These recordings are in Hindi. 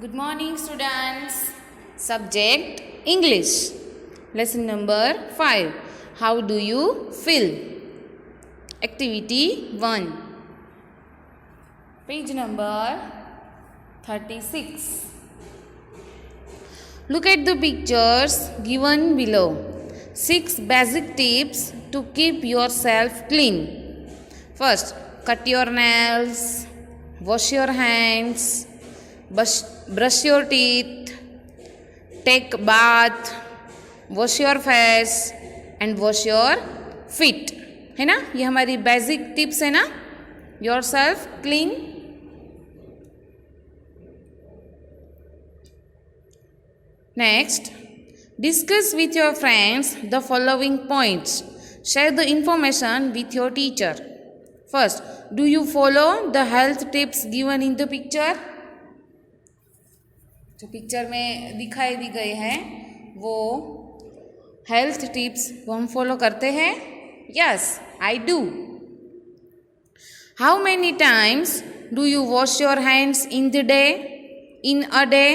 Good morning, students. Subject English. Lesson number 5. How do you feel? Activity 1. Page number 36. Look at the pictures given below. 6 basic tips to keep yourself clean. First, cut your nails, wash your hands, brush your teeth, take bath, wash your face and wash your feet. है ना, ये हमारी बेसिक टिप्स है ना. Your self clean. Next, discuss with your friends the following points. Share the information with your teacher. First, do you follow the health tips given in the picture? जो पिक्चर में दिखाई दी गई है वो हेल्थ टिप्स वो हम फॉलो करते हैं. Yes, I do. How many times do you wash your hands in a day?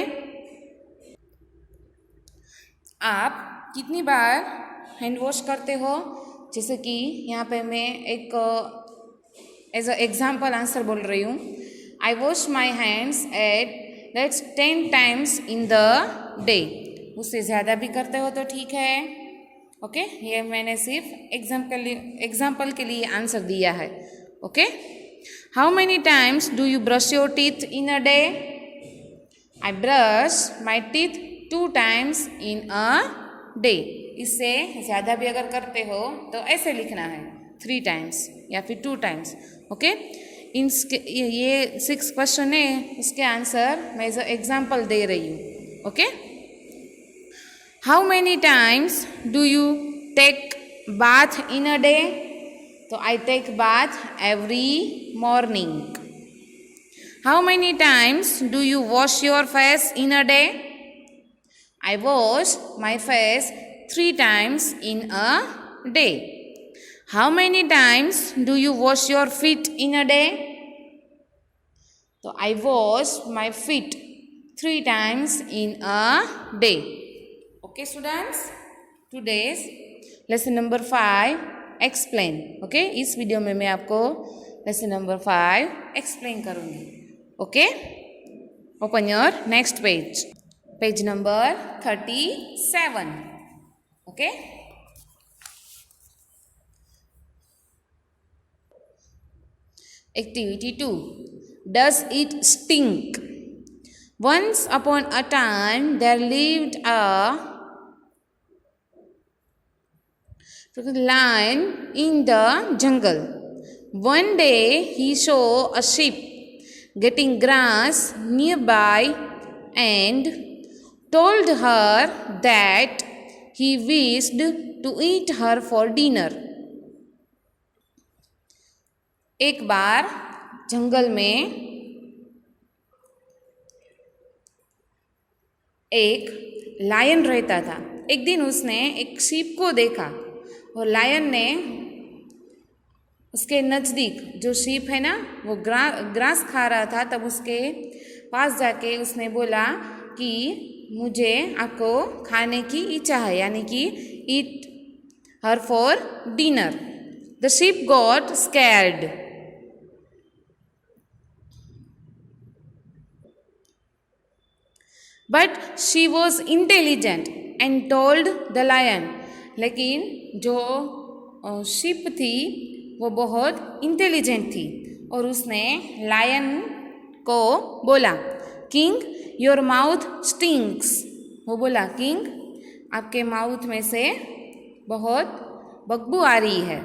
आप कितनी बार हैंड वॉश करते हो? जैसे कि यहाँ पे मैं एक एज अ एग्जाम्पल आंसर बोल रही हूँ. I wash my hands at 10 times in the day. उससे ज़्यादा भी करते हो तो ठीक है. ओके, ये मैंने सिर्फ एग्जाम्पल के लिए आंसर दिया है. Okay, how many times do you brush your teeth in a day? I brush my teeth 2 times in a day. इससे ज़्यादा भी अगर करते हो तो ऐसे लिखना है 3 times या फिर 2 times. ओके, ये 6 क्वेश्चन है, इसके आंसर मैं एज एग्जाम्पल दे रही हूँ. Okay, how many times do you take bath in a day? तो I take bath every morning. How many times do you wash your face in a day? I wash my face 3 times in a day. How many times do you wash your feet in a day? So I wash my feet 3 times in a day. Okay, students? Today's lesson number 5 explain. Okay, इस वीडियो में मैं आपको lesson number 5 explain करूँगी. Okay? Open your next page. Page number 37. Okay? Activity 2. Does it stink? Once upon a time there lived a lion in the jungle. One day he saw a sheep getting grass nearby and told her that he wished to eat her for dinner. एक बार जंगल में एक लायन रहता था. एक दिन उसने एक शीप को देखा और लायन ने उसके नज़दीक जो शीप है ना वो ग्रास खा रहा था, तब उसके पास जाके उसने बोला कि मुझे आपको खाने की इच्छा है, यानी कि eat her for dinner. The sheep got scared. But she was intelligent and told the lion. लेकिन जो शिप थी वो बहुत इंटेलिजेंट थी और उसने लायन को बोला, किंग योर माउथ स्टिंक्स. वो बोला, किंग आपके माउथ में से बहुत बदबू आ रही है.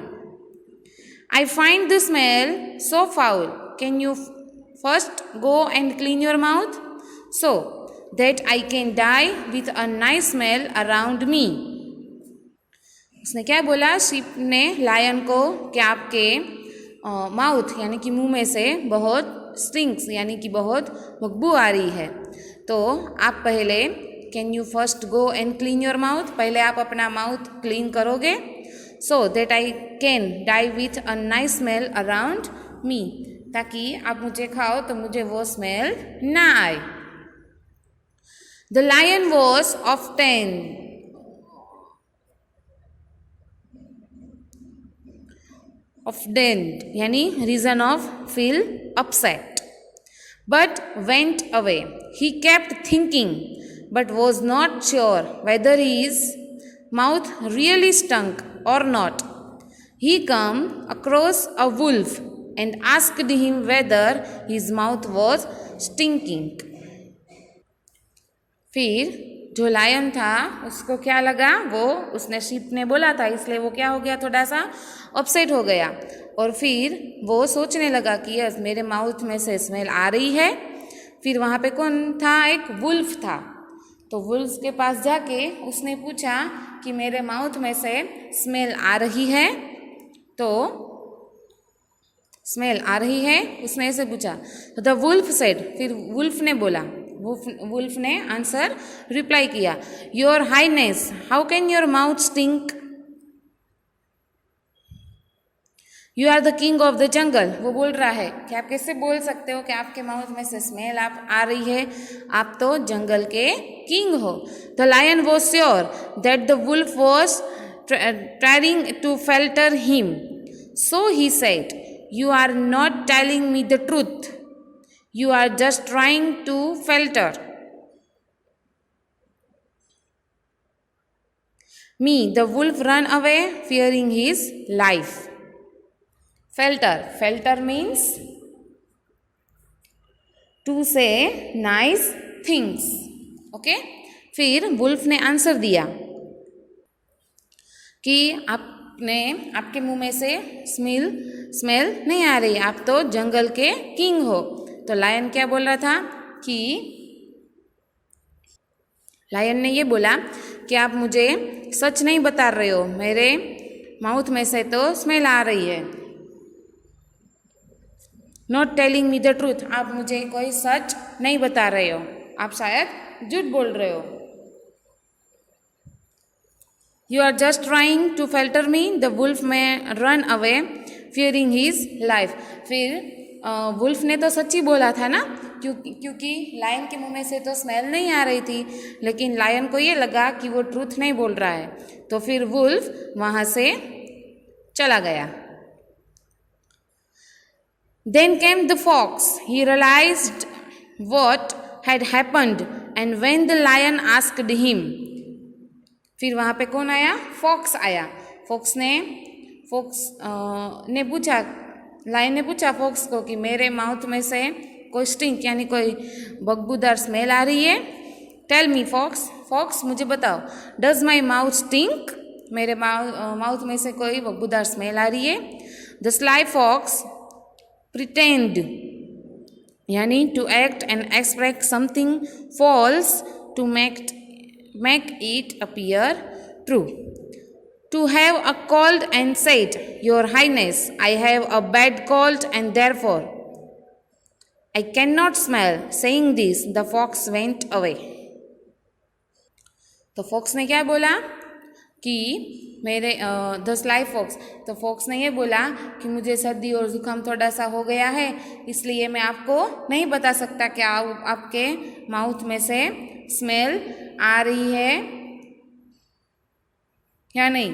I find the smell so foul. Can you first go and clean your mouth so that I can die with a nice smell around me. उसने क्या बोला शीप ने लायन को कि आपके माउथ यानी कि मुंह में से बहुत स्टिंक्स यानी कि बहुत बदबू आ रही है, तो आप पहले can you first go and clean your mouth, पहले आप अपना माउथ क्लीन करोगे, so that I can die with a nice smell around me, ताकि आप मुझे खाओ तो मुझे वो स्मेल ना आए. द लायन वॉज ऑफ्टेंड यानी reason of feel upset but went away. He kept thinking, but was not sure whether his mouth really stunk or not. He came across a wolf and asked him whether his mouth was stinking. फिर जो लायन था उसको क्या लगा, वो उसने शीप ने बोला था, इसलिए वो क्या हो गया, थोड़ा सा अपसेट हो गया. और फिर वो सोचने लगा कि यस मेरे माउथ में से स्मेल आ रही है. फिर वहाँ पे कौन था, एक वुल्फ था. तो वुल्फ के पास जाके उसने पूछा कि मेरे माउथ में से स्मेल आ रही है, तो स्मेल आ रही है, उसने ऐसे पूछा. तो द वुल्फ सेड, फिर वुल्फ ने बोला, वुल्फ ने आंसर रिप्लाई किया, your highness how can your mouth stink, you are the king of the jungle. वो बोल रहा है कि आप कैसे बोल सकते हो कि आपके माउथ में से स्मेल आप आ रही है, आप तो जंगल के किंग हो. The lion was sure that the wolf was trying to flatter him, so he said, you are not telling me the truth, you are just trying to flatter me. The wolf run away fearing his life. Felter means to say nice things. Okay? फिर वुल्फ ने आंसर दिया कि आपके मुंह में से स्मेल नहीं आ रही, आप तो जंगल के किंग हो. तो लायन क्या बोल रहा था कि लायन ने ये बोला कि आप मुझे सच नहीं बता रहे हो, मेरे माउथ में से तो स्मेल आ रही है. Not telling me the truth, आप मुझे कोई सच नहीं बता रहे हो, आप शायद झूठ बोल रहे हो. You are just trying to flatter me. The wolf में run away fearing his life. फिर वुल्फ ने तो सच्ची बोला था ना, क्योंकि लायन के मुंह में से तो स्मेल नहीं आ रही थी, लेकिन लायन को ये लगा कि वो ट्रूथ नहीं बोल रहा है. तो फिर वुल्फ वहाँ से चला गया. Then came the fox. He realized what had happened and when the lion asked him. फिर वहाँ पे कौन आया, फॉक्स आया. फॉक्स ने पूछा, लायन ने पूछा फॉक्स को कि मेरे माउथ में से कोई स्टिंक यानी कोई बदबूदार स्मेल आ रही है. टेल मी फॉक्स मुझे बताओ, डज माई माउथ स्टिंक, मेरे माउथ में से कोई बदबूदार स्मेल आ रही है. द स्लाई फॉक्स pretend यानी to act and express something false to make it appear true. To have a cold and said, your highness, I have a bad cold and therefore I cannot smell. Saying this, the fox went away. तो फॉक्स ने क्या बोला कि मेरे द स्लाई फॉक्स, तो फॉक्स ने ये बोला कि मुझे सर्दी और ज़ुकाम थोड़ा सा हो गया है, इसलिए मैं आपको नहीं बता सकता कि आपके माउथ में से स्मेल आ रही है या नहीं.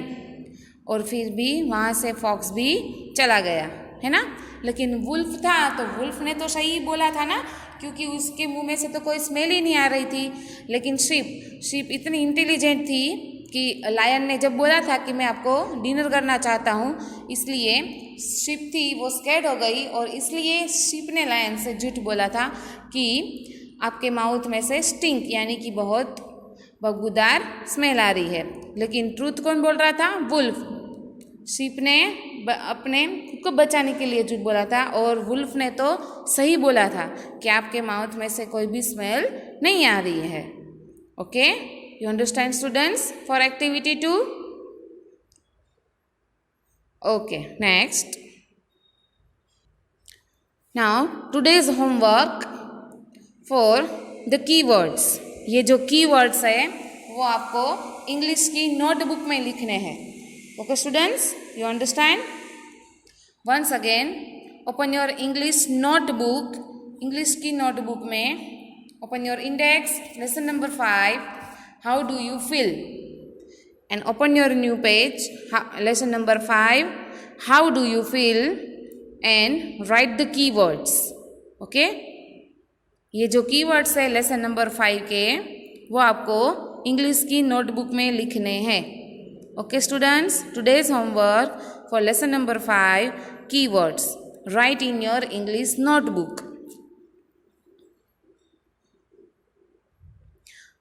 और फिर भी वहाँ से फॉक्स भी चला गया, है ना. लेकिन वुल्फ था, तो वुल्फ ने तो सही बोला था ना, क्योंकि उसके मुंह में से तो कोई स्मेल ही नहीं आ रही थी. लेकिन शीप इतनी इंटेलिजेंट थी कि लायन ने जब बोला था कि मैं आपको डिनर करना चाहता हूँ, इसलिए शीप थी वो स्कैर्ड हो गई, और इसलिए शीप ने लायन से झूठ बोला था कि आपके माउथ में से स्टिंक यानी कि बहुत बदबूदार स्मेल आ रही है. लेकिन ट्रूथ कौन बोल रहा था, वुल्फ. शीप ने अपने खुद को बचाने के लिए झूठ बोला था, और वुल्फ ने तो सही बोला था कि आपके माउथ में से कोई भी स्मेल नहीं आ रही है. Okay, you understand students for activity 2? Okay, next. Now today's homework for the keywords. ये जो keywords है वो आपको इंग्लिश की नोटबुक में लिखने हैं. Okay students, you understand? Once again, open your English notebook. English की नोटबुक में Open your index, lesson number 5, how do you feel? And open your new page, lesson number 5, how do you feel? And write the keywords. Okay? ये जो कीवर्ड्स है लेसन नंबर 5 के वो आपको इंग्लिश की नोटबुक में लिखने हैं. Okay students, today's homework for lesson number 5, keywords. Write in your English notebook.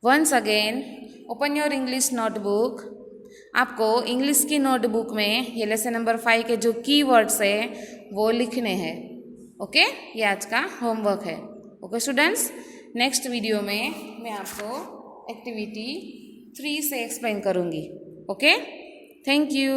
Once again open your English notebook. आपको इंग्लिश की नोटबुक में ये लेसन नंबर 5 के जो कीवर्ड्स है वो लिखने हैं. ओके, ये आज का होमवर्क है. ओके स्टूडेंट्स, नेक्स्ट वीडियो में मैं आपको एक्टिविटी 3 से एक्सप्लेन करूँगी. Okay, thank you.